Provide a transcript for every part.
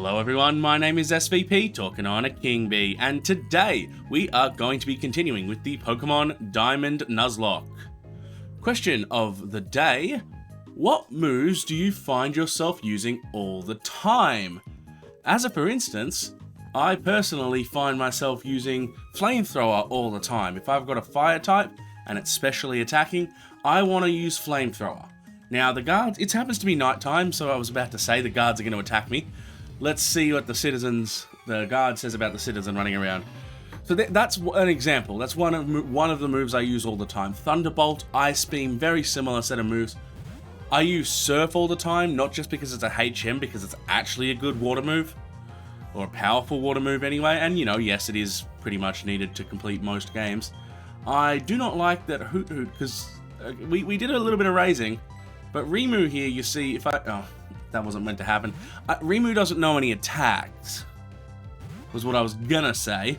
Hello everyone, my name is SVPKingBee, and today we are going to be continuing with the Pokemon Diamond Nuzlocke. Question of the day: what moves do you find yourself using all the time? As a for instance, I personally find myself using Flamethrower all the time. If I've got a fire type and it's specially attacking, I want to use Flamethrower. Now the guards, it happens to be nighttime, so I was about to say the guards are going to attack me. Let's see what the guard says about the citizen running around. So that's an example. That's one of the moves I use all the time. Thunderbolt, Ice Beam, very similar set of moves. I use Surf all the time, not just because it's a HM, because it's actually a good water move. Or a powerful water move anyway, and you know, yes, it is pretty much needed to complete most games. I do not like that Hoot Hoot, because we did a little bit of raising, but Rimu here, you see, that wasn't meant to happen. Rimu doesn't know any attacks, was what I was gonna say.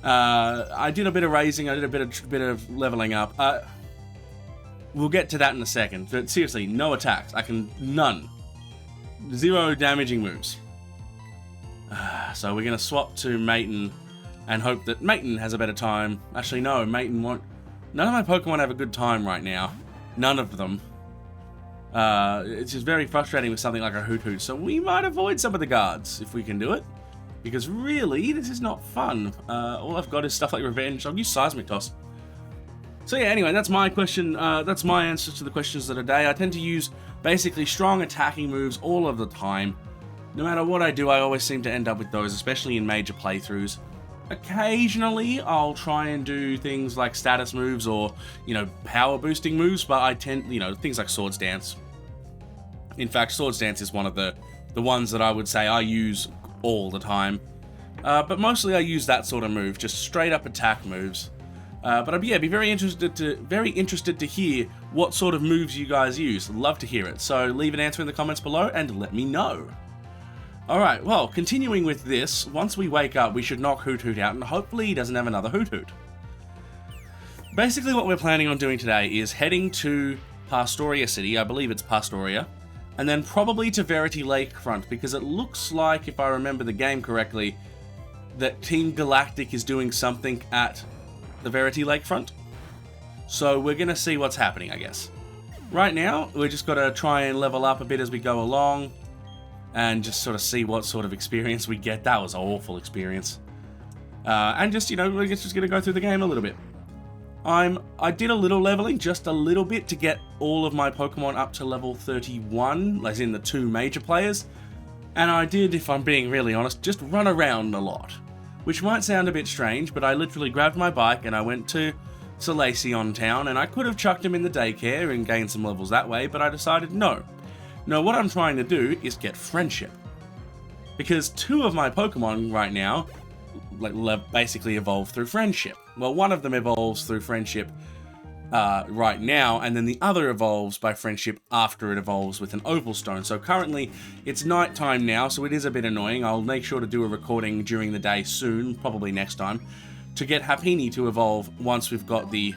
I did a bit of raising, I did a bit of leveling up. We'll get to that in a second, but seriously, no attacks. None. 0 damaging moves. So we're gonna swap to Maiden and hope that Maiden has a better time. Actually, no, Maiden won't. None of my Pokemon have a good time right now. None of them. It's just very frustrating with something like a Hoot Hoot, so we might avoid some of the guards if we can do it. Because really, this is not fun. All I've got is stuff like Revenge. I'll use Seismic Toss. So yeah, anyway, that's my question. That's my answer to the questions of the day. I tend to use basically strong attacking moves all of the time. No matter what I do, I always seem to end up with those, especially in major playthroughs. Occasionally, I'll try and do things like status moves or, power boosting moves, but I tend, things like Swords Dance. In fact, Swords Dance is one of the ones that I would say I use all the time. But mostly I use that sort of move, just straight up attack moves. But I'd be very interested to hear what sort of moves you guys use. Love to hear it. So leave an answer in the comments below and let me know. Alright, well, continuing with this, once we wake up, we should knock Hoot Hoot out, and hopefully he doesn't have another Hoot Hoot. Basically what we're planning on doing today is heading to Pastoria City, I believe it's Pastoria, and then probably to Verity Lakefront, because it looks like, if I remember the game correctly, that Team Galactic is doing something at the Verity Lakefront. So we're going to see what's happening, I guess. Right now, we're just got to try and level up a bit as we go along, and just sort of see what sort of experience we get. That was an awful experience. And just, we're just going to go through the game a little bit. I did a little leveling, just a little bit, to get all of my Pokemon up to level 31, as in the 2 major players. And I did, if I'm being really honest, just run around a lot. Which might sound a bit strange, but I literally grabbed my bike and I went to Solaceon Town, and I could have chucked him in the daycare and gained some levels that way, but I decided no. No, what I'm trying to do is get friendship. Because 2 of my Pokemon right now basically evolve through friendship. Well, one of them evolves through friendship right now, and then the other evolves by friendship after it evolves with an Opal Stone. So currently, it's nighttime now, so it is a bit annoying. I'll make sure to do a recording during the day soon, probably next time, to get Happiny to evolve once we've got the,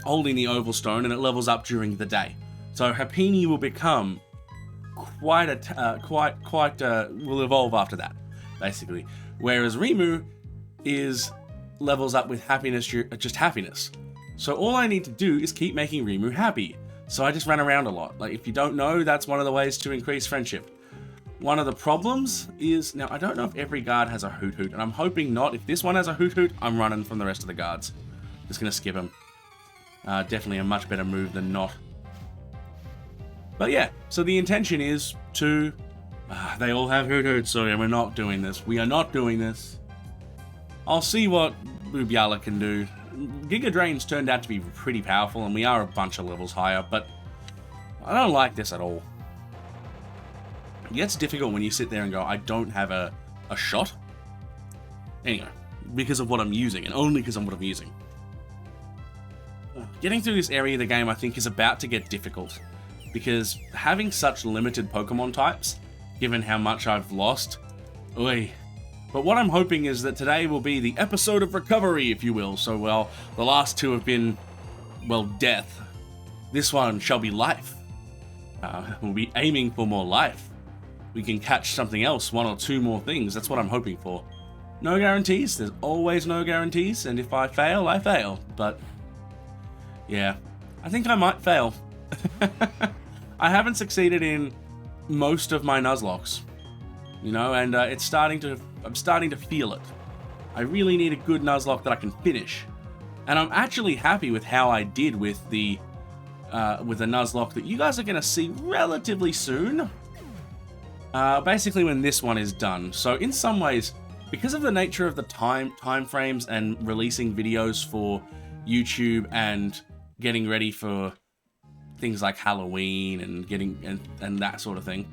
holding the Opal Stone, and it levels up during the day. So Happiny will become will evolve after that, basically. Whereas Rimu levels up with happiness, just happiness. So all I need to do is keep making Rimu happy. So I just run around a lot. Like, if you don't know, that's one of the ways to increase friendship. One of the problems is, now I don't know if every guard has a Hoot Hoot, and I'm hoping not. If this one has a Hoot Hoot, I'm running from the rest of the guards. Just gonna skip him. Definitely a much better move than not. But yeah, so the intention is to... they all have Hoot Hoots, so we're not doing this. We are not doing this. I'll see what Bubyala can do. Giga Drain's turned out to be pretty powerful, and we are a bunch of levels higher, but I don't like this at all. It gets difficult when you sit there and go, I don't have a shot. Anyway, because of what I'm using, and only because of what I'm using. Getting through this area of the game, I think, is about to get difficult. Because having such limited Pokemon types, given how much I've lost, oy. But what I'm hoping is that today will be the episode of recovery, if you will. So, well, the last 2 have been, well, death. This one shall be life. We'll be aiming for more life. we can catch something else, 1 or 2 more things. That's what I'm hoping for. No guarantees. There's always no guarantees. And if I fail, I fail. But yeah, I think I might fail. I haven't succeeded in most of my Nuzlocks, you know, and I'm starting to feel it. I really need a good Nuzlocke that I can finish. And I'm actually happy with how I did with the Nuzlocke that you guys are going to see relatively soon. Basically when this one is done. So in some ways, because of the nature of the time frames and releasing videos for YouTube and getting ready for things like Halloween and getting and that sort of thing.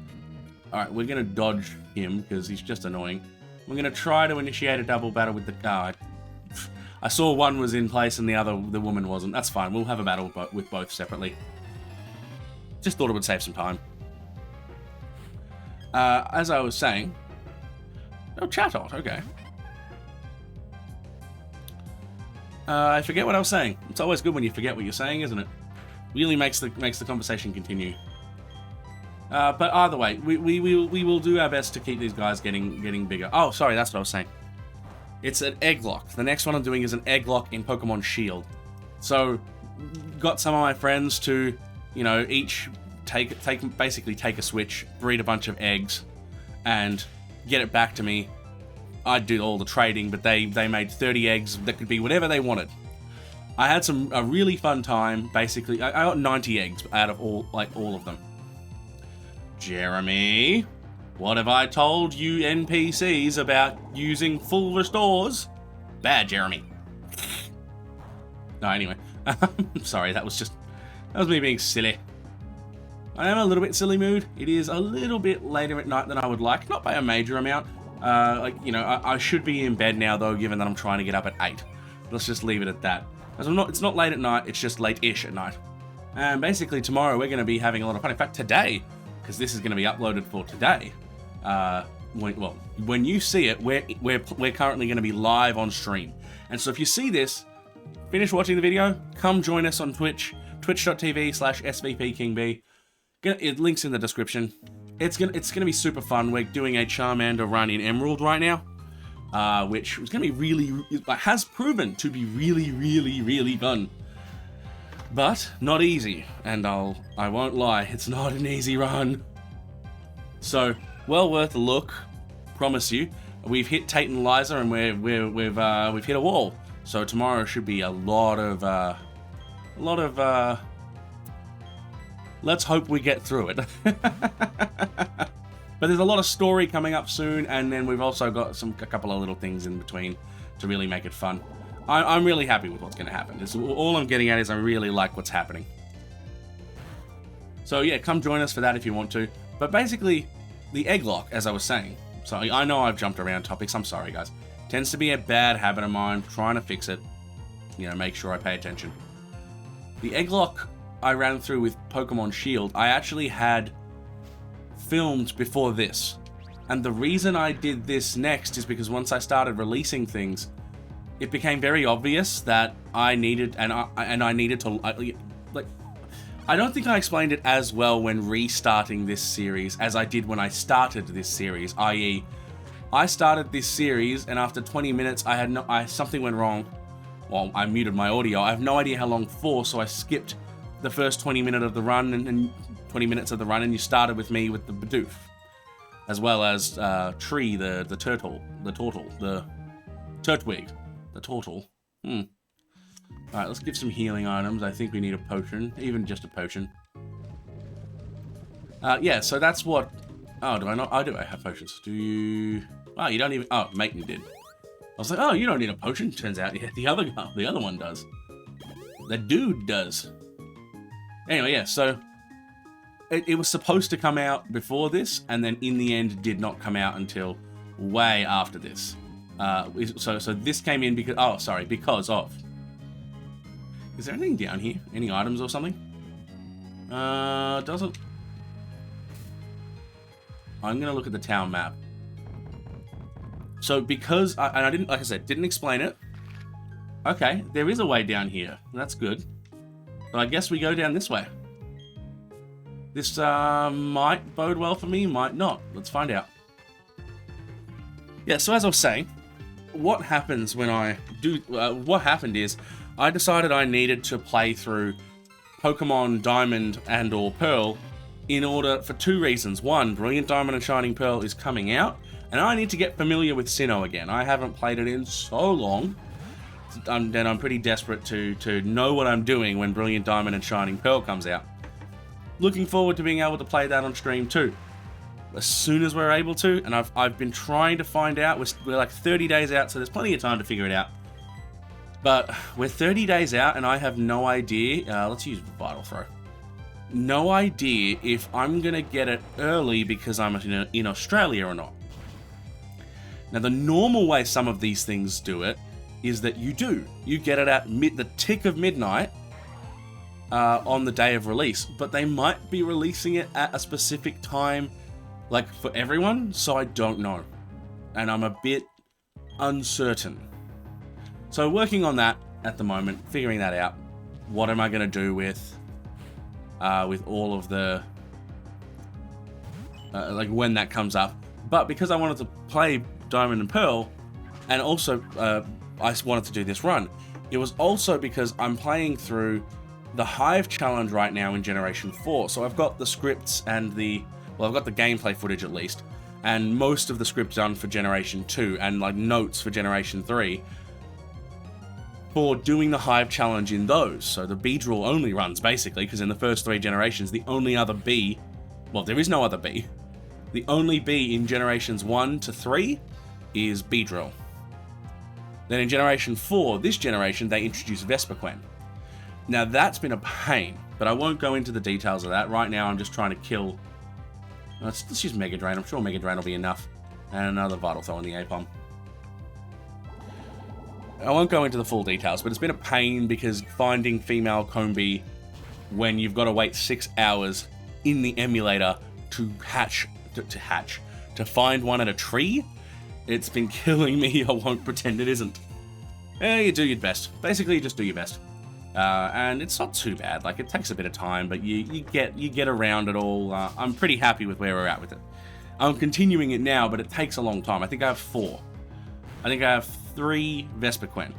All right, we're gonna dodge him because he's just annoying. We're gonna try to initiate a double battle with the guy. I saw one was in place and the woman wasn't. That's fine. We'll have a battle with both separately. Just thought it would save some time. As I was saying. Oh, Chatot. Okay. I forget what I was saying. It's always good when you forget what you're saying, isn't it? Really makes the conversation continue. But either way, we will do our best to keep these guys getting bigger. Oh, sorry, that's what I was saying. It's an egg lock. The next one I'm doing is an egg lock in Pokemon Shield. So, got some of my friends to, you know, each basically take a switch, breed a bunch of eggs, and get it back to me. I'd do all the trading, but they made 30 eggs that could be whatever they wanted. I had a really fun time. Basically, I got 90 eggs out of all of them. Jeremy, what have I told you NPCs about using full restores? Bad, Jeremy. No, anyway. Sorry, that was me being silly. I am a little bit silly mood. It is a little bit later at night than I would like, not by a major amount. I should be in bed now though, given that I'm trying to get up at 8. Let's just leave it at that. As it's not late at night, it's just late-ish at night. And basically tomorrow we're going to be having a lot of fun. In fact, today, because this is going to be uploaded for today. When you see it, we're currently going to be live on stream. And so if you see this, finish watching the video, come join us on Twitch, twitch.tv/SVPKingBee. It links in the description. It's gonna be super fun. We're doing a Charmander run in Emerald right now, which is gonna be has proven to be really fun, but not easy. And I won't lie, it's not an easy run. So well worth a look, promise you. We've hit Tate and Liza, and we've hit a wall. So tomorrow should be a lot of let's hope we get through it. But there's a lot of story coming up soon, and then we've also got a couple of little things in between to really make it fun. I'm really happy with what's going to happen. All I'm getting at is I really like what's happening. So yeah, come join us for that if you want to. But basically, the egg lock, as I was saying. So I know I've jumped around topics. I'm sorry, guys. Tends to be a bad habit of mine. Trying to fix it. You know, make sure I pay attention. The egg lock I ran through with Pokemon Shield, I actually had filmed before this. And the reason I did this next is because once I started releasing things, it became very obvious that I needed, I needed to, I don't think I explained it as well when restarting this series as I did when I started this series, i.e. I started this series and after 20 minutes something went wrong. Well, I muted my audio. I have no idea how long for, so I skipped the first 20 minutes of the run and 20 minutes of the run, and you started with me with the Bidoof, as well as Tree, the turtle, the Turtwig, the turtle. Alright, let's give some healing items. I think we need a potion, even just a potion. Yeah, so that's what... Oh, do I not? Oh, do I have potions? Do you... Oh, you don't even... Oh, Maiden did. I was like, oh, you don't need a potion. Turns out, yeah, the other one does. The dude does. Anyway, yeah, so... It was supposed to come out before this, and then in the end did not come out until way after this. So this came in because... Oh, sorry, because of... Is there anything down here? Any items or something? Doesn't... I'm gonna look at the town map. So because... I didn't, like I said, didn't explain it. Okay, there is a way down here. That's good. So I guess we go down this way. This might bode well for me, might not. Let's find out. Yeah, so as I was saying, what happens when I do... what happened is, I decided I needed to play through Pokemon Diamond and or Pearl in order for two reasons. One, Brilliant Diamond and Shining Pearl is coming out, and I need to get familiar with Sinnoh again. I haven't played it in so long, and I'm pretty desperate to know what I'm doing when Brilliant Diamond and Shining Pearl comes out. Looking forward to being able to play that on stream too, as soon as we're able to, and I've been trying to find out. We're like 30 days out, so there's plenty of time to figure it out. But we're 30 days out, and I have no idea. Let's use Vital Throw. No idea if I'm gonna get it early because I'm in Australia or not. Now, the normal way some of these things do it is that you get it at the tick of midnight on the day of release, but they might be releasing it at a specific time, like for everyone, so I don't know, and I'm a bit uncertain. So working on that at the moment, figuring that out. What am I going to do with all of the like when that comes up? But because I wanted to play Diamond and Pearl, and also I wanted to do this run, it was also because I'm playing through the Hive challenge right now in Generation 4. So I've got the scripts and I've got the gameplay footage at least, and most of the scripts done for Generation 2, and like notes for Generation 3, for doing the Hive challenge in those. So the Beedrill only runs, basically, because in the first 3 generations, the only other bee, well, there is no other bee. The only bee in Generations 1 to 3 is Beedrill. Then in Generation 4, this generation, they introduced Vespiquen. Now that's been a pain, but I won't go into the details of that. Right now I'm just trying to kill... Let's use Mega Drain. I'm sure Mega Drain will be enough. And another Vital Throw on the Apom. I won't go into the full details, but it's been a pain because finding female Combee when you've got to wait 6 hours in the emulator to find one at a tree, it's been killing me. I won't pretend it isn't. You do your best. Basically, you just do your best. And it's not too bad. Like, it takes a bit of time, but you get around it all. I'm pretty happy with where we're at with it. I'm continuing it now, but it takes a long time. I think I have 4. I think I have 3 Vespiquen.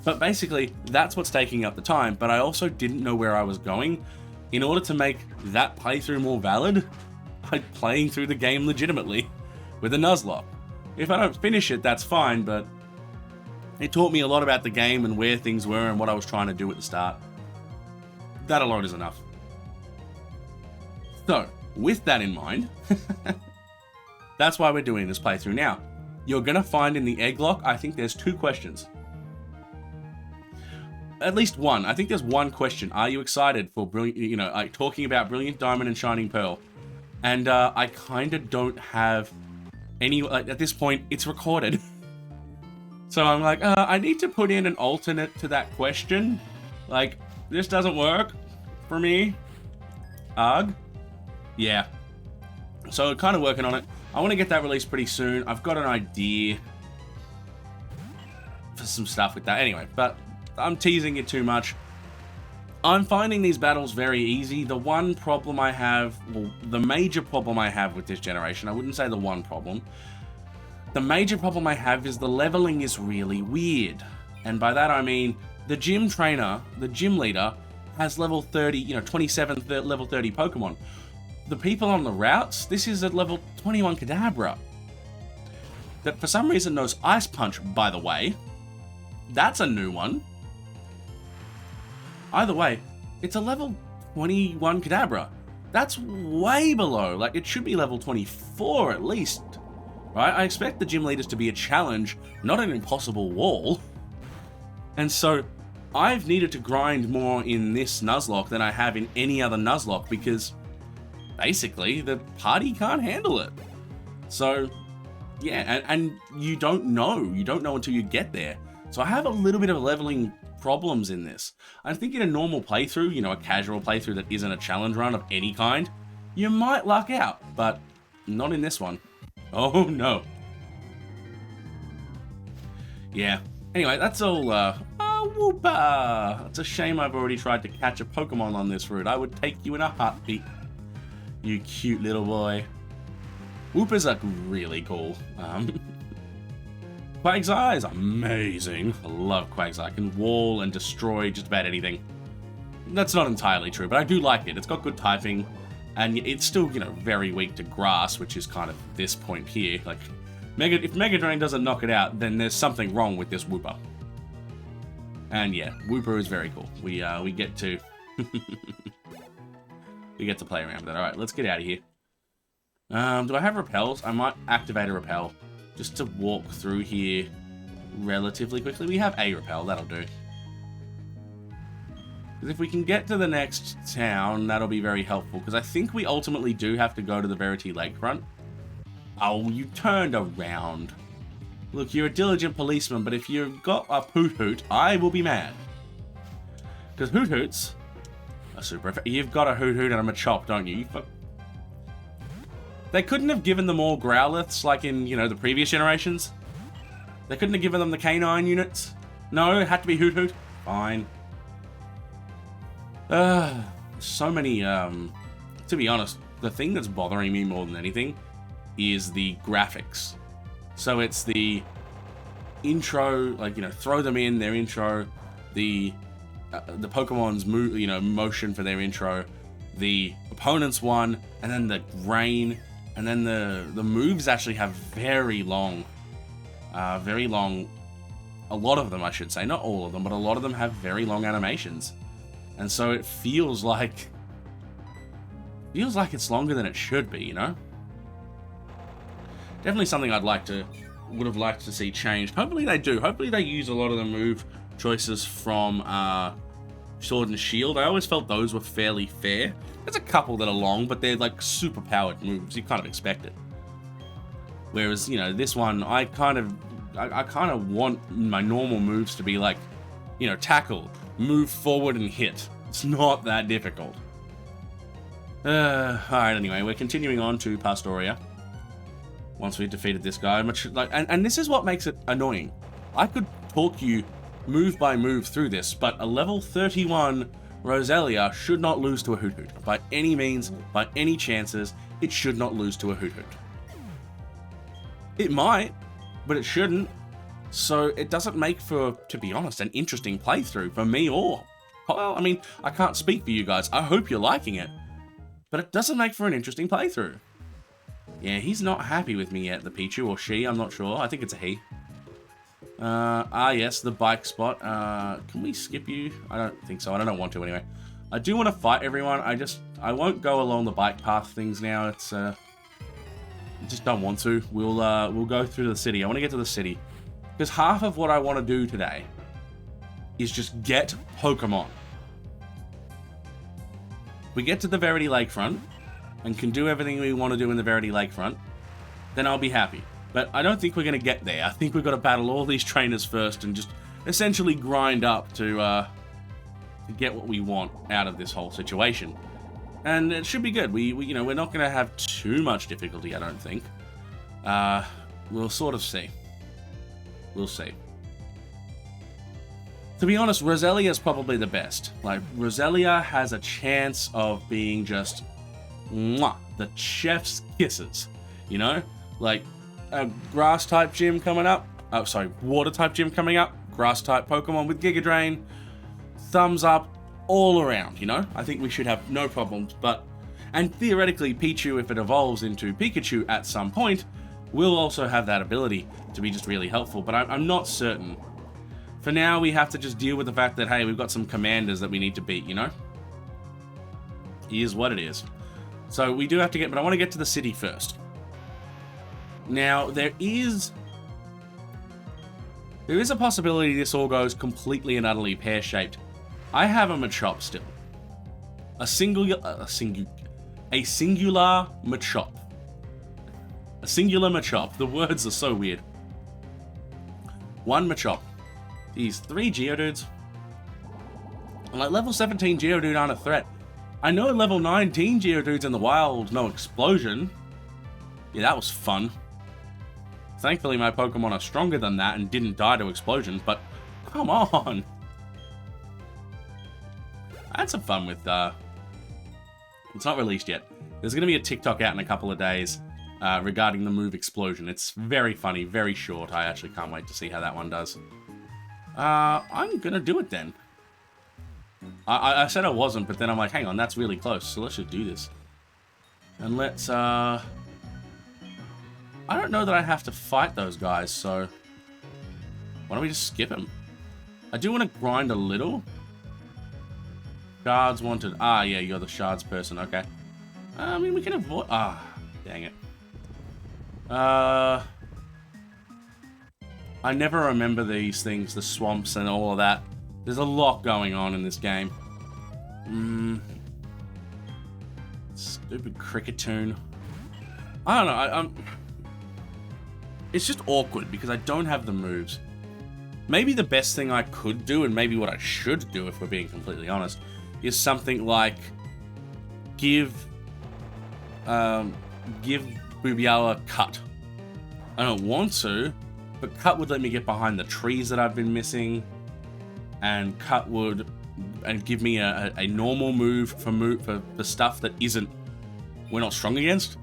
But basically, that's what's taking up the time, but I also didn't know where I was going. In order to make that playthrough more valid, I'm playing through the game legitimately with a Nuzlocke. If I don't finish it, that's fine, but it taught me a lot about the game and where things were and what I was trying to do at the start. That alone is enough. So, with that in mind, that's why we're doing this playthrough now. You're going to find in the egg lock, I think there's 2 questions. At least one. I think there's one question. Are you excited for Brilliant, talking about Brilliant Diamond and Shining Pearl? And I kind of don't have any, at this point, it's recorded. So I'm like, I need to put in an alternate to that question. Like, this doesn't work for me. Ugh. Yeah. So kind of working on it. I want to get that released pretty soon. I've got an idea for some stuff with that. Anyway, but I'm teasing it too much. I'm finding these battles very easy. The one problem I have, well, the major problem I have with this generation, I wouldn't say the one problem. The major problem I have is the leveling is really weird. And by that I mean, the gym trainer, the gym leader, has level 30, 27 level 30 Pokemon. The people on the routes, this is at level 21 Kadabra. That for some reason knows Ice Punch, by the way. That's a new one. Either way, it's a level 21 Kadabra. That's way below. Like, it should be level 24 at least. Right? I expect the gym leaders to be a challenge, not an impossible wall. And so, I've needed to grind more in this Nuzlocke than I have in any other Nuzlocke because basically the party can't handle it. So, yeah, and you don't know. You don't know until you get there. So I have a little bit of leveling problems in this. I think in a normal playthrough, a casual playthrough that isn't a challenge run of any kind, you might luck out, but not in this one. Oh no. Yeah. Anyway, that's all, whoopa! It's a shame I've already tried to catch a Pokemon on this route. I would take you in a heartbeat. You cute little boy. Whoopers are really cool. Quagsire is amazing. I love Quagsire. I can wall and destroy just about anything. That's not entirely true, but I do like it. It's got good typing, and it's still, you know, very weak to grass, which is kind of this point here. Like, if Mega Drain doesn't knock it out, then there's something wrong with this Wooper. And yeah, Wooper is very cool. We get to we get to play around with it. All right, let's get out of here. Do I have repels? I might activate a repel just to walk through here relatively quickly. We have a repel, that'll do. Because if we can get to the next town, that'll be very helpful. Because I think we ultimately do have to go to the Verity Lakefront. Oh, you turned around. Look, you're a diligent policeman, but if you've got a Hoot Hoot, I will be mad. Because Hoot Hoots are super effective. You've got a Hoot Hoot and I'm a Chop, don't you? They couldn't have given them all Growliths like in, you know, the previous generations. They couldn't have given them the canine units. No, it had to be Hoot Hoot. Fine. So many, to be honest, the thing that's bothering me more than anything is the graphics. So it's the intro, like, you know, throw them in their intro, the Pokemon's motion for their intro, the opponent's one, and then the rain, and then the moves actually have very long, a lot of them I should say, not all of them, but a lot of them have very long animations. And so it feels like it's longer than it should be, you know? Definitely something would have liked to see changed. Hopefully they do. Hopefully they use a lot of the move choices from Sword and Shield. I always felt those were fairly fair. There's a couple that are long, but they're like super powered moves. You kind of expect it. Whereas, you know, this one, I kind of want my normal moves to be like, you know, tackle, move forward and hit. It's not that difficult. Alright, anyway, we're continuing on to Pastoria. Once we've defeated this guy, and this is what makes it annoying. I could talk you move by move through this, but a level 31 Roselia should not lose to a Hoot Hoot. By any means, by any chances, it should not lose to a Hoot Hoot. It might, but it shouldn't. So it doesn't make for, to be honest, an interesting playthrough for me or... Well, I mean, I can't speak for you guys. I hope you're liking it. But it doesn't make for an interesting playthrough. Yeah, he's not happy with me yet, the Pichu, or she, I'm not sure. I think it's a he. Yes, the bike spot. Can we skip you? I don't think so. I don't want to anyway. I do want to fight everyone. I won't go along the bike path things now. It's, I just don't want to. We'll go through the city. I want to get to the city. Because half of what I want to do today is just get Pokemon. We get to the Verity Lakefront and can do everything we want to do in the Verity Lakefront, then I'll be happy. But I don't think we're going to get there. I think we've got to battle all these trainers first and just essentially grind up to get what we want out of this whole situation. And it should be good. We're not going to have too much difficulty, I don't think. We'll sort of see. We'll see. To be honest, Roselia is probably the best. Like, Roselia has a chance of being just mwah, the chef's kisses, you know? Like, a grass-type gym coming up. Oh, sorry, water-type gym coming up. Grass-type Pokemon with Giga Drain. Thumbs up all around, you know? I think we should have no problems, but... And theoretically, Pichu, if it evolves into Pikachu at some point, will also have that ability to be just really helpful, but I'm not certain. For now, we have to just deal with the fact that, hey, we've got some commanders that we need to beat, you know? Here's what it is. So we do have to but I want to get to the city first. Now, there is a possibility this all goes completely and utterly pear-shaped. I have a Machop still. A singular Machop. A singular Machop. The words are so weird. One Machop. These 3 Geodudes. And like level 17 Geodude aren't a threat. I know level 19 Geodudes in the wild, no explosion. Yeah, that was fun. Thankfully my Pokemon are stronger than that and didn't die to explosions, but come on. I had some fun with, it's not released yet. There's going to be a TikTok out in a couple of days regarding the move Explosion. It's very funny, very short. I actually can't wait to see how that one does. I'm going to do it then. I said I wasn't, but then I'm like, hang on, that's really close. So let's just do this. And let's, I don't know that I have to fight those guys, so why don't we just skip them? I do want to grind a little. Shards wanted. Ah, yeah, you're the shards person. Okay. I mean, we can avoid. Ah, dang it. I never remember these things, the swamps and all of that. There's a lot going on in this game. Stupid cricketoon. I don't know. It's just awkward because I don't have the moves. Maybe the best thing I could do, and maybe what I should do if we're being completely honest, is something like give Boobyala Cut. I don't want to, but Cut would let me get behind the trees that I've been missing, and Cut would give me a normal move for stuff that we're not strong against.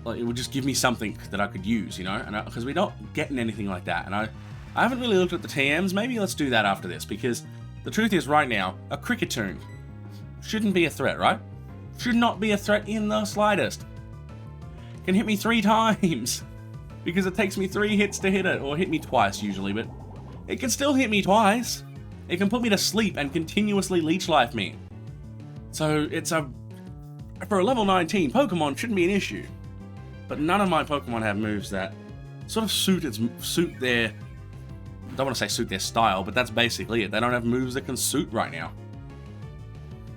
Like, it would just give me something that I could use, you know, and because we're not getting anything like that, and I haven't really looked at the TMs. Maybe let's do that after this, because the truth is, right now, a cricketoon shouldn't be a threat, right? Should not be a threat in the slightest. Can hit me 3 times, because it takes me 3 hits to hit it, or hit me twice usually, but it can still hit me twice. It can put me to sleep and continuously leech life me. So for a level 19 Pokemon, shouldn't be an issue. But none of my Pokemon have moves that sort of suit their, I don't want to say suit their style, but that's basically it. They don't have moves that can suit right now.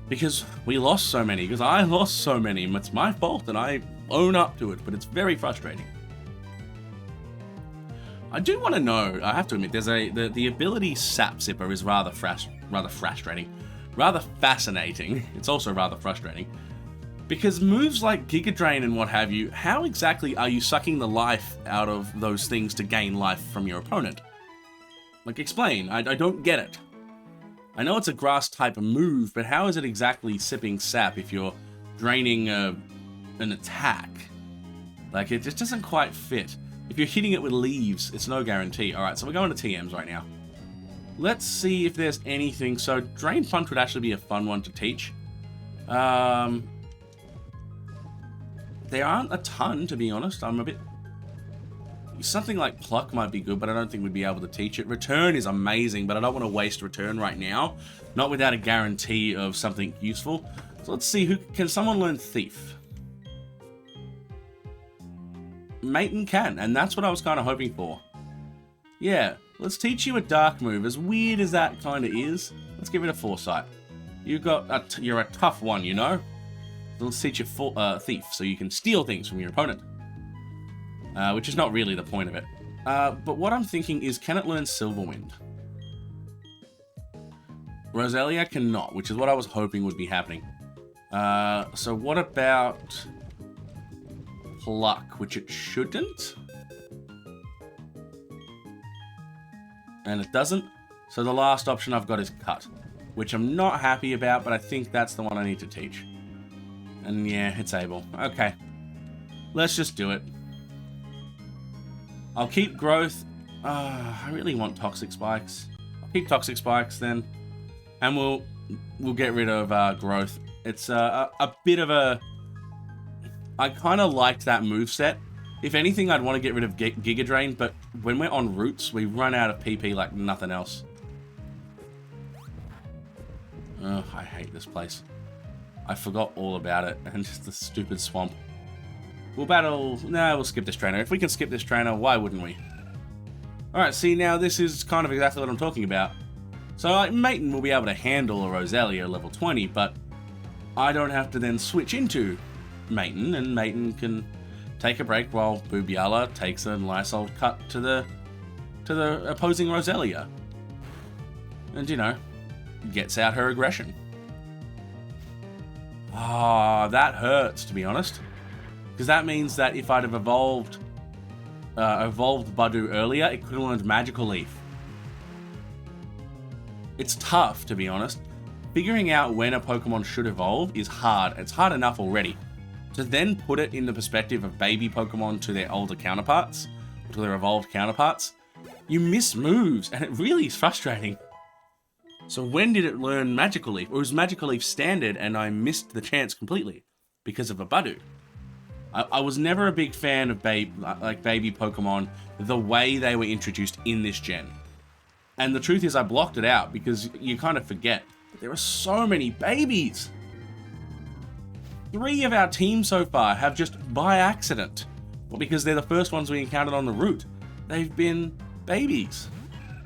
Because we lost so many, because I lost so many, and it's my fault, and I own up to it, but it's very frustrating. I do want to know, I have to admit, there's the ability Sap Zipper is rather frustrating. Rather fascinating. It's also rather frustrating. Because moves like Giga Drain and what have you, how exactly are you sucking the life out of those things to gain life from your opponent? Like, explain. I don't get it. I know it's a grass type of move, but how is it exactly sipping sap if you're draining an attack? Like, it just doesn't quite fit. If you're hitting it with leaves, it's no guarantee. Alright, so we're going to TMs right now. Let's see if there's anything. So, Drain Punch would actually be a fun one to teach. There aren't a ton, to be honest. I'm a bit... Something like Pluck might be good, but I don't think we'd be able to teach it. Return is amazing, but I don't want to waste Return right now. Not without a guarantee of something useful. So let's see, can someone learn Thief? Maiden can, and that's what I was kind of hoping for. Yeah, let's teach you a dark move. As weird as that kind of is, let's give it a Foresight. You're a tough one, you know? So let's teach you Thief, so you can steal things from your opponent. Which is not really the point of it. But what I'm thinking is, can it learn Silverwind? Roselia cannot, which is what I was hoping would be happening. So what about Pluck, which it shouldn't? And it doesn't. So the last option I've got is Cut, which I'm not happy about, but I think that's the one I need to teach. And yeah, it's able. Okay. Let's just do it. I'll keep Growth. I really want Toxic Spikes. I'll keep Toxic Spikes then. And we'll get rid of Growth. It's a bit of a... I kind of liked that moveset. If anything, I'd want to get rid of Giga Drain, but when we're on Roots, we run out of PP like nothing else. Ugh, I hate this place. I forgot all about it, and just the stupid swamp. We'll battle... Nah, we'll skip this trainer. If we can skip this trainer, why wouldn't we? Alright, see, now this is kind of exactly what I'm talking about. So, like, Maiden will be able to handle a Roselia level 20, but I don't have to then switch into Maiden, and Maiden can take a break while Boobyala takes a nice old cut to the opposing Roselia. And, you know, gets out her aggression. Ah, that hurts, to be honest. Because that means that if I'd have evolved Budu earlier, it could have learned Magical Leaf. It's tough, to be honest. Figuring out when a Pokemon should evolve is hard. It's hard enough already. to then put it in the perspective of baby Pokemon to their older counterparts, to their evolved counterparts, you miss moves, and it really is frustrating. So when did it learn Magical Leaf? It was Magical Leaf Standard, and I missed the chance completely because of a Budew. I was never a big fan of baby Pokemon, the way they were introduced in this gen. And the truth is I blocked it out because you kind of forget. There are so many babies. 3 of our team so far have just by accident, well, because they're the first ones we encountered on the route, they've been babies.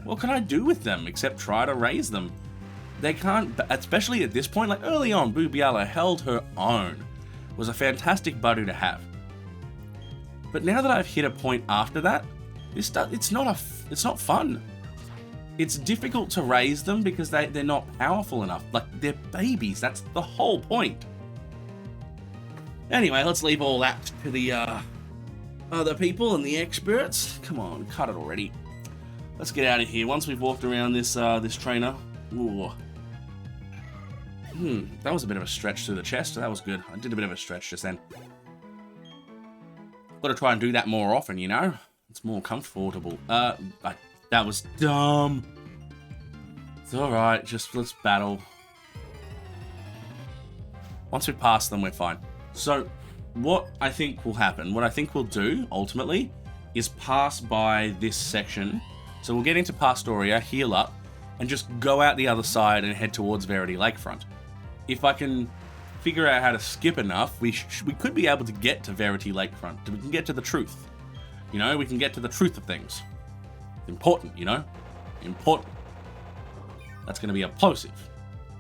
What can I do with them except try to raise them? They can't, especially at this point, like early on, Bubiala held her own. Was a fantastic Budew to have. But now that I've hit a point after that, it's not fun. It's difficult to raise them because they're not powerful enough. Like, they're babies, that's the whole point. Anyway, let's leave all that to the other people and the experts. Come on, cut it already. Let's get out of here. Once we've walked around this trainer. Ooh. That was a bit of a stretch through the chest. That was good. I did a bit of a stretch just then. Got to try and do that more often, you know? It's more comfortable. That was dumb. It's alright, just let's battle. Once we pass them, we're fine. So, what I think will happen, what I think we'll do, ultimately, is pass by this section. So we'll get into Pastoria, heal up, and just go out the other side and head towards Verity Lakefront. If I can figure out how to skip enough, we could be able to get to Verity Lakefront. We can get to the truth. You know, we can get to the truth of things. Important, you know? Important. That's going to be a plosive.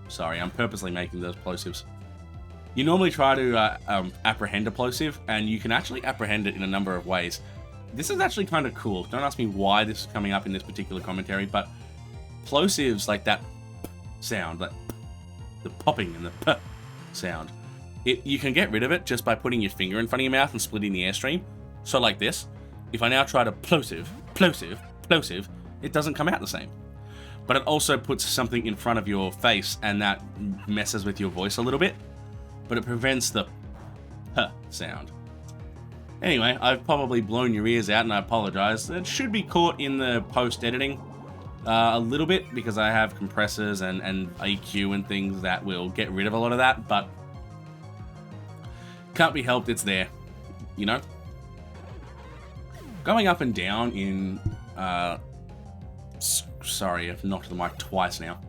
Sorry, I'm purposely making those plosives. You normally try to apprehend a plosive, and you can actually apprehend it in a number of ways. This is actually kind of cool. Don't ask me why this is coming up in this particular commentary, but plosives like that sound, like the popping and the p sound, you can get rid of it just by putting your finger in front of your mouth and splitting the airstream. So like this, if I now try to plosive, plosive, plosive, it doesn't come out the same. But it also puts something in front of your face, and that messes with your voice a little bit. But it prevents the p sound. Anyway, I've probably blown your ears out, and I apologize. It should be caught in the post-editing a little bit, because I have compressors and EQ and things that will get rid of a lot of that, but can't be helped, it's there, you know? Going up and down in... sorry, I've knocked the mic twice now.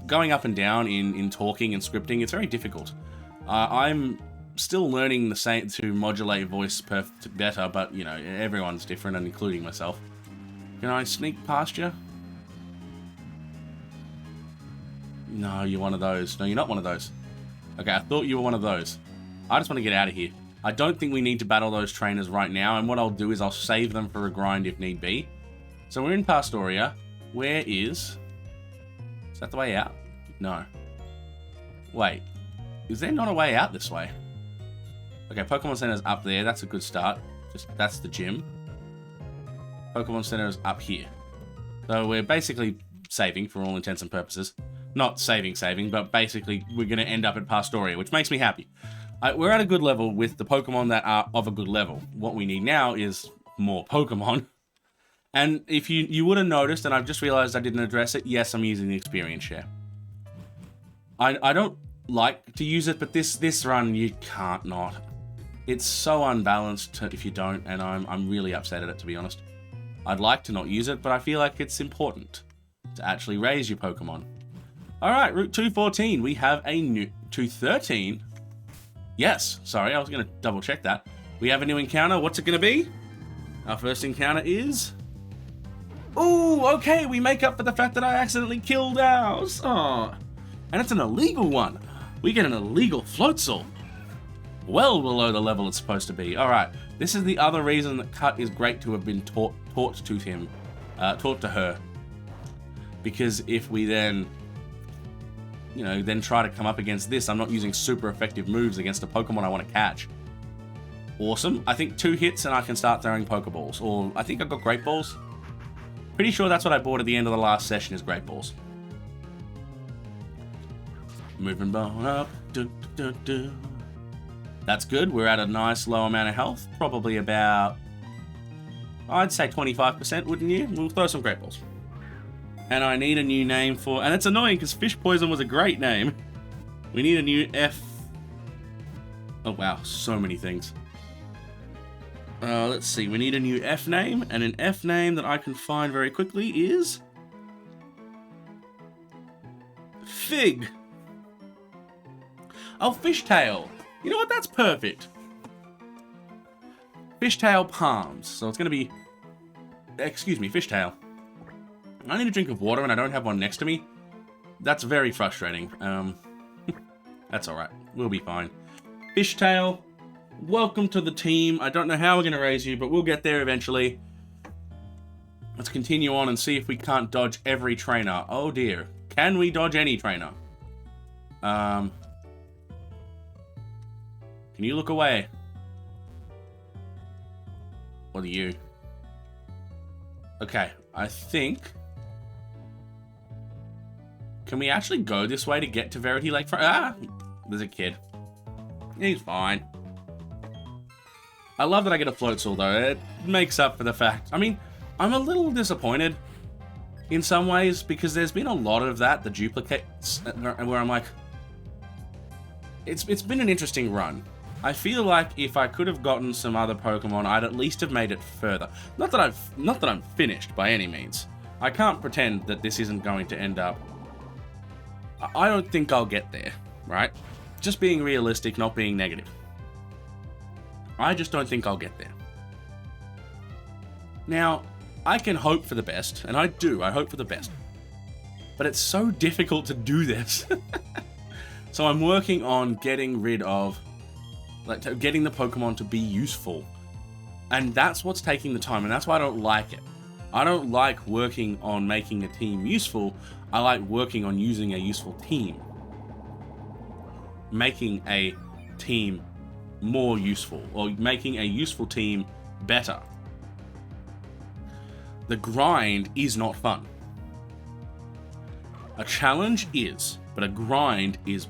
Going up and down in talking and scripting, it's very difficult. I'm still learning the same to modulate voice better, but you know, everyone's different, and including myself. Can I sneak past you? No, you're one of those. No, you're not one of those. Okay, I thought you were one of those. I just want to get out of here. I don't think we need to battle those trainers right now, and what I'll do is I'll save them for a grind if need be. So we're in Pastoria. Where is that the way out? No. Wait. Is there not a way out this way? Okay, Pokemon Center's up there. That's a good start. That's the gym. Pokemon Center is up here. So we're basically saving for all intents and purposes. Not saving, but basically we're going to end up at Pastoria, which makes me happy. We're at a good level with the Pokemon that are of a good level. What we need now is more Pokemon. And if you would have noticed, and I've just realized I didn't address it, yes, I'm using the experience share. I don't like to use it, but this run, you can't not. It's so unbalanced if you don't, and I'm really upset at it, to be honest. I'd like to not use it, but I feel like it's important to actually raise your Pokemon. Alright, Route 214, we have a new... 213? Yes, sorry, I was going to double check that. We have a new encounter. What's it going to be? Our first encounter is... Ooh, okay, we make up for the fact that I accidentally killed ours. Oh, and it's an illegal one. We get an illegal Floatzel. Well below the level it's supposed to be. All right, this is the other reason that Cut is great to have been taught to her. Because if we then, then try to come up against this, I'm not using super effective moves against a Pokemon I want to catch. Awesome. I think 2 hits and I can start throwing Pokeballs. Or I think I've got Great Balls. Pretty sure that's what I bought at the end of the last session is Great Balls. Moving ball up. That's good. We're at a nice low amount of health. Probably about, I'd say 25%, wouldn't you? We'll throw some Great Balls. And I need a new name for... And it's annoying because Fish Poison was a great name. We need a new F... Oh, wow. So many things. Let's see. We need a new F name. And an F name that I can find very quickly is... Fig. Oh, Fishtail. You know what? That's perfect. Fishtail Palms. So it's going to be... Excuse me, Fishtail. I need a drink of water and I don't have one next to me. That's very frustrating. That's alright. We'll be fine. Fishtail, welcome to the team. I don't know how we're going to raise you, but we'll get there eventually. Let's continue on and see if we can't dodge every trainer. Oh dear. Can we dodge any trainer? Can you look away? What are you? Okay, I think... Can we actually go this way to get to Verity Lakefront? Ah! There's a kid. He's fine. I love that I get a Floatzel, though. It makes up for the fact... I mean, I'm a little disappointed in some ways, because there's been a lot of that, the duplicates, where I'm like... It's been an interesting run. I feel like if I could have gotten some other Pokemon, I'd at least have made it further. Not that I'm finished by any means. I can't pretend that this isn't going to end up... I don't think I'll get there, right? Just being realistic, not being negative. I just don't think I'll get there. Now, I can hope for the best, and I do, I hope for the best. But it's so difficult to do this. So I'm working on getting rid of, like, getting the Pokemon to be useful. And that's what's taking the time, and that's why I don't like it. I don't like working on making a team useful. I like working on using a useful team. Making a team more useful, or making a useful team better. The grind is not fun. A challenge is, but a grind is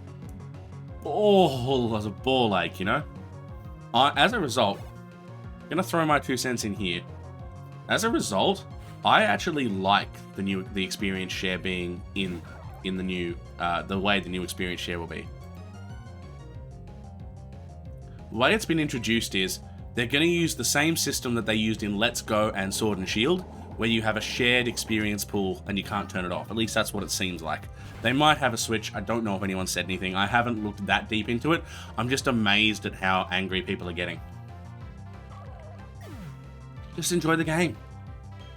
as a ball ache, you know? As a result, I'm gonna throw my 2 cents in here. As a result, I actually like the experience share being in the new the way the new experience share will be. The way it's been introduced is they're going to use the same system that they used in Let's Go and Sword and Shield, where you have a shared experience pool and you can't turn it off. At least that's what it seems like. They might have a switch. I don't know if anyone said anything. I haven't looked that deep into it. I'm just amazed at how angry people are getting. Just enjoy the game.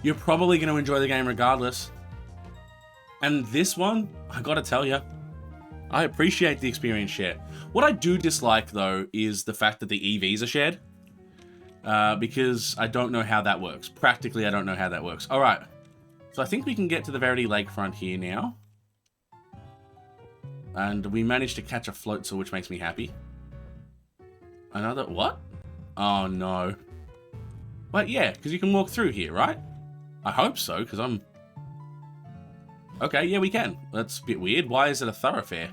You're probably going to enjoy the game regardless. And this one, I gotta tell you, I appreciate the experience share. What I do dislike, though, is the fact that the EVs are shared. Because I don't know how that works. Practically, I don't know how that works. Alright. So I think we can get to the Verity Lakefront here now. And we managed to catch a Floatzel, which makes me happy. Another... What? Oh, no. But yeah, because you can walk through here, right? I hope so, because I'm... Okay, yeah, we can. That's a bit weird. Why is it a thoroughfare?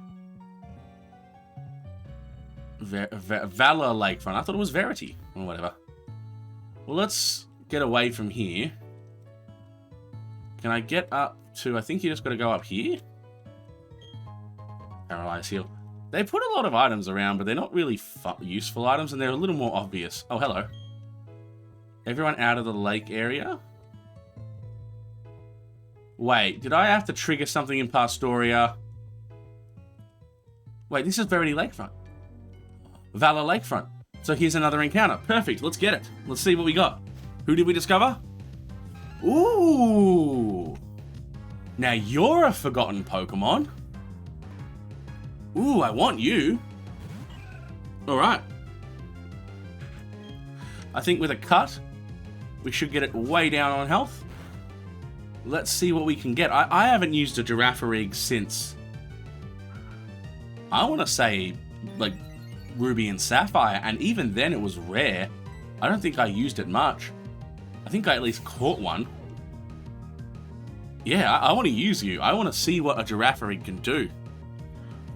Valor Lakefront. I thought it was Verity. Or whatever. Well, let's get away from here. Can I get up to... I think you just got to go up here. Paralyze Heal. They put a lot of items around, but they're not really useful items, and they're a little more obvious. Oh, hello. Everyone out of the lake area? Wait, did I have to trigger something in Pastoria? Wait, this is Verity Lakefront. Valor Lakefront. So here's another encounter. Perfect, let's get it. Let's see what we got. Who did we discover? Ooh. Now you're a forgotten Pokemon. Ooh, I want you. Alright. I think with a cut, we should get it way down on health. Let's see what we can get. I haven't used a Girafarig since... I want to say, like, Ruby and Sapphire, and even then it was rare. I don't think I used it much. I think I at least caught one. Yeah, I want to use you. I want to see what a Girafarig can do.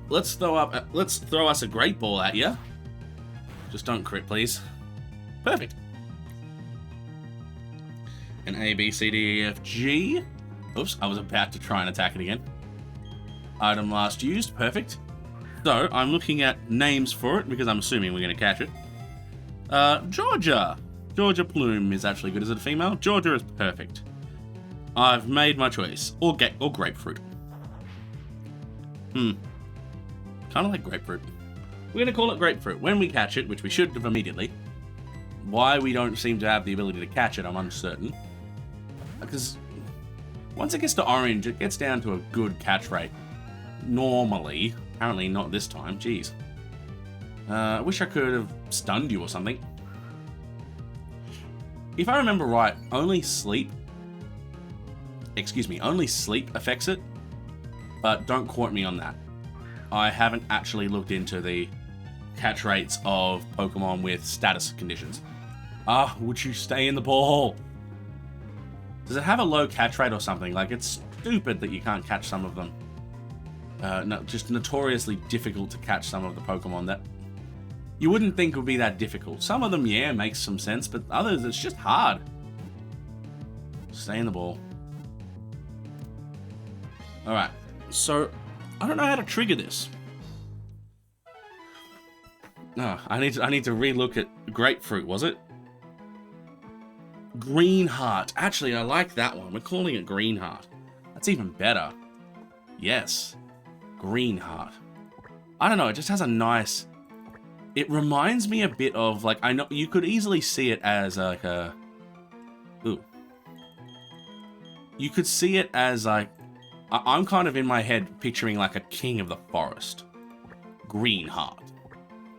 Let's throw us a Great Ball at you. Just don't crit, please. Perfect. And A, B, C, D, E, F, G. Oops, I was about to try and attack it again. Item last used. Perfect. So, I'm looking at names for it because I'm assuming we're going to catch it. Georgia. Georgia Plume is actually good. Is it a female? Georgia is perfect. I've made my choice. Or grapefruit. Kind of like grapefruit. We're going to call it grapefruit. When we catch it, which we should have immediately. Why we don't seem to have the ability to catch it, I'm uncertain. Because once it gets to orange, it gets down to a good catch rate. Normally. Apparently not this time. Jeez. I wish I could have stunned you or something. If I remember right, only sleep affects it. But don't quote me on that. I haven't actually looked into the catch rates of Pokemon with status conditions. Would you stay in the ball? Does it have a low catch rate or something? Like, it's stupid that you can't catch some of them. No, just notoriously difficult to catch some of the Pokemon that you wouldn't think would be that difficult. Some of them, yeah, makes some sense, but others, it's just hard. Stay in the ball. Alright, so I don't know how to trigger this. I need to relook at grapefruit, was it? Green Heart. Actually, I like that one. We're calling it Green Heart. That's even better. Yes. Green Heart. I don't know, it just has a nice... It reminds me a bit of, like, I know you could easily see it as like a... Ooh. You could see it as like... I'm kind of in my head picturing like a king of the forest. Green Heart.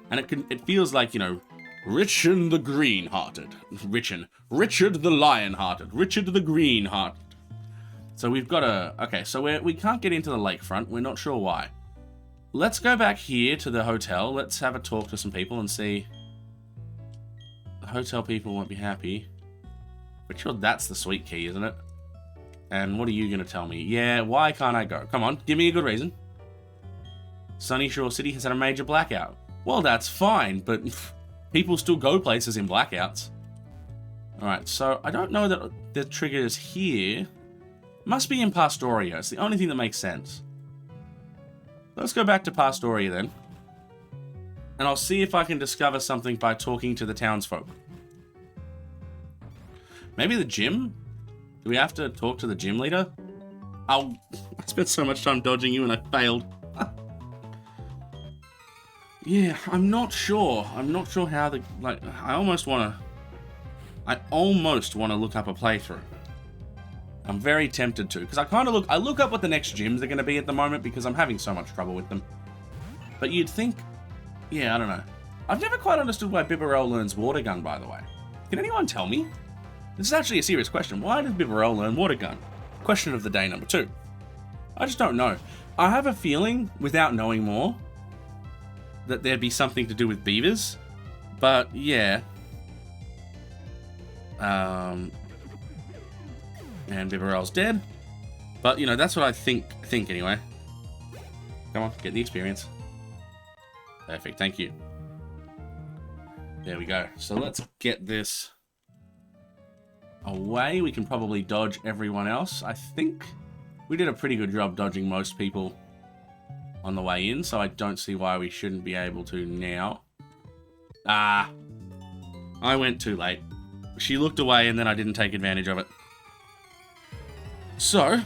And it feels like, you know, Richard the Green-Hearted. Richard the Lion-Hearted. Richard the Green-Hearted. So we've got a... Okay, so we can't get into the lakefront. We're not sure why. Let's go back here to the hotel. Let's have a talk to some people and see... The hotel people won't be happy. Pretty sure that's the sweet key, isn't it? And what are you going to tell me? Yeah, why can't I go? Come on, give me a good reason. Sunny Shore City has had a major blackout. Well, that's fine, but people still go places in blackouts. Alright, so I don't know that the trigger is here. Must be in Pastoria. It's the only thing that makes sense. Let's go back to Pastoria then. And I'll see if I can discover something by talking to the townsfolk. Maybe the gym? Do we have to talk to the gym leader? I spent so much time dodging you and I failed. Yeah, I'm not sure. I'm not sure how the... Like, I almost want to look up a playthrough. I'm very tempted to, because I look up what the next gyms are going to be at the moment because I'm having so much trouble with them. But you'd think... Yeah, I don't know. I've never quite understood why Bibarel learns Water Gun, by the way. Can anyone tell me? This is actually a serious question. Why did Bibarel learn Water Gun? Question of the day number 2. I just don't know. I have a feeling, without knowing more, that there'd be something to do with beavers. But, yeah. And Bibarel's dead. But, you know, that's what I think anyway. Come on, get the experience. Perfect, thank you. There we go. So let's get this away. We can probably dodge everyone else. I think we did a pretty good job dodging most people on the way in, so I don't see why we shouldn't be able to now. I went too late. She looked away and then I didn't take advantage of it. So,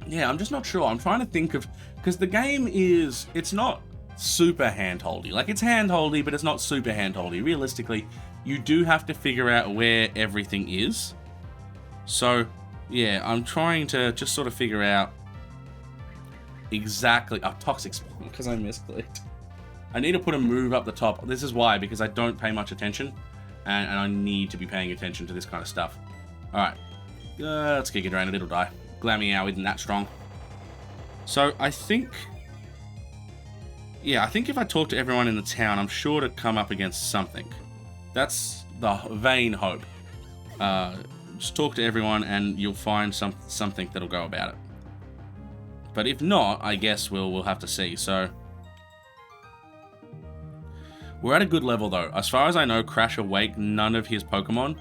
yeah, I'm just not sure. I'm trying to think of, because the game is, it's not super hand-holdy. Like, it's hand-holdy, but it's not super hand-holdy. Realistically, you do have to figure out where everything is. So, yeah, I'm trying to just sort of figure out exactly... Oh, Toxic Spawn, because I misclicked. I need to put a move up the top. This is why, because I don't pay much attention, and I need to be paying attention to this kind of stuff. Alright, let's kick it around, it'll die. Glameow isn't that strong. So, I think... Yeah, I think if I talk to everyone in the town, I'm sure to come up against something. That's the vain hope. Just talk to everyone and you'll find something that'll go about it. But if not, I guess we'll have to see. So, We're at a good level, though. As far as I know, Crash Awake, none of his Pokemon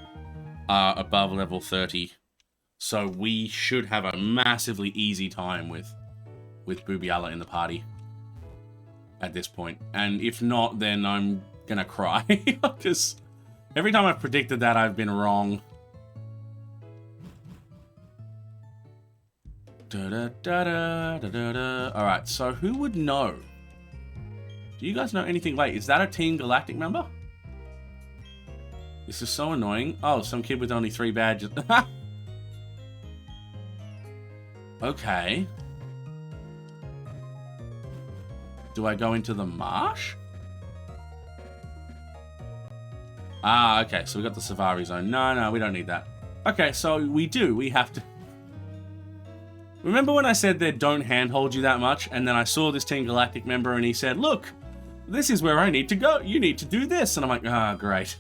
are above level 30. So we should have a massively easy time with Boobiala in the party at this point. And if not, then I'm gonna cry. Because every time I've predicted that, I've been wrong. Alright, so who would know? Do you guys know anything? Wait, is that a Team Galactic member? This is so annoying. Oh, some kid with only 3 badges. Okay. Do I go into the marsh? Ah, okay, so we got the Safari Zone. No, we don't need that. Okay, so we do. We have to... Remember when I said they don't handhold you that much, and then I saw this Team Galactic member and he said, look, this is where I need to go. You need to do this. And I'm like, ah, great.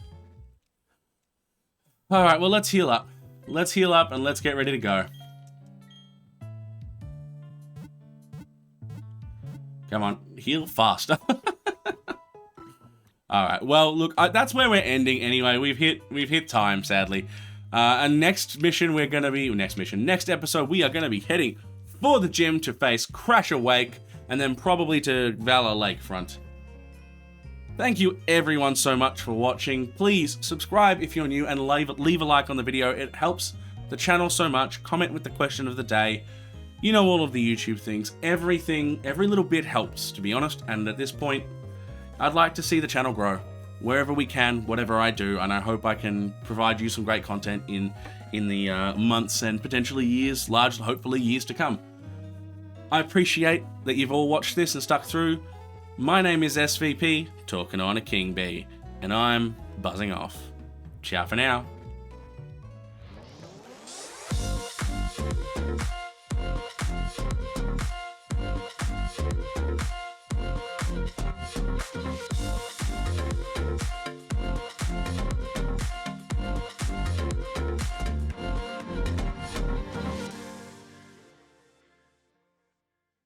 All right, well, let's heal up. Let's heal up and let's get ready to go. Come on, heal faster. All right, well, look, that's where we're ending anyway. We've hit time, sadly. And next episode, we are going to be heading for the gym to face Crash Awake and then probably to Valor Lakefront. Thank you everyone so much for watching. Please subscribe if you're new and leave a like on the video. It helps the channel so much. Comment with the question of the day. You know, all of the YouTube things. Everything, every little bit helps, to be honest. And at this point, I'd like to see the channel grow. Wherever we can, whatever I do, and I hope I can provide you some great content in the months and potentially years, hopefully years to come. I appreciate that you've all watched this and stuck through. My name is SVP, talking on a King Bee, and I'm buzzing off. Ciao for now.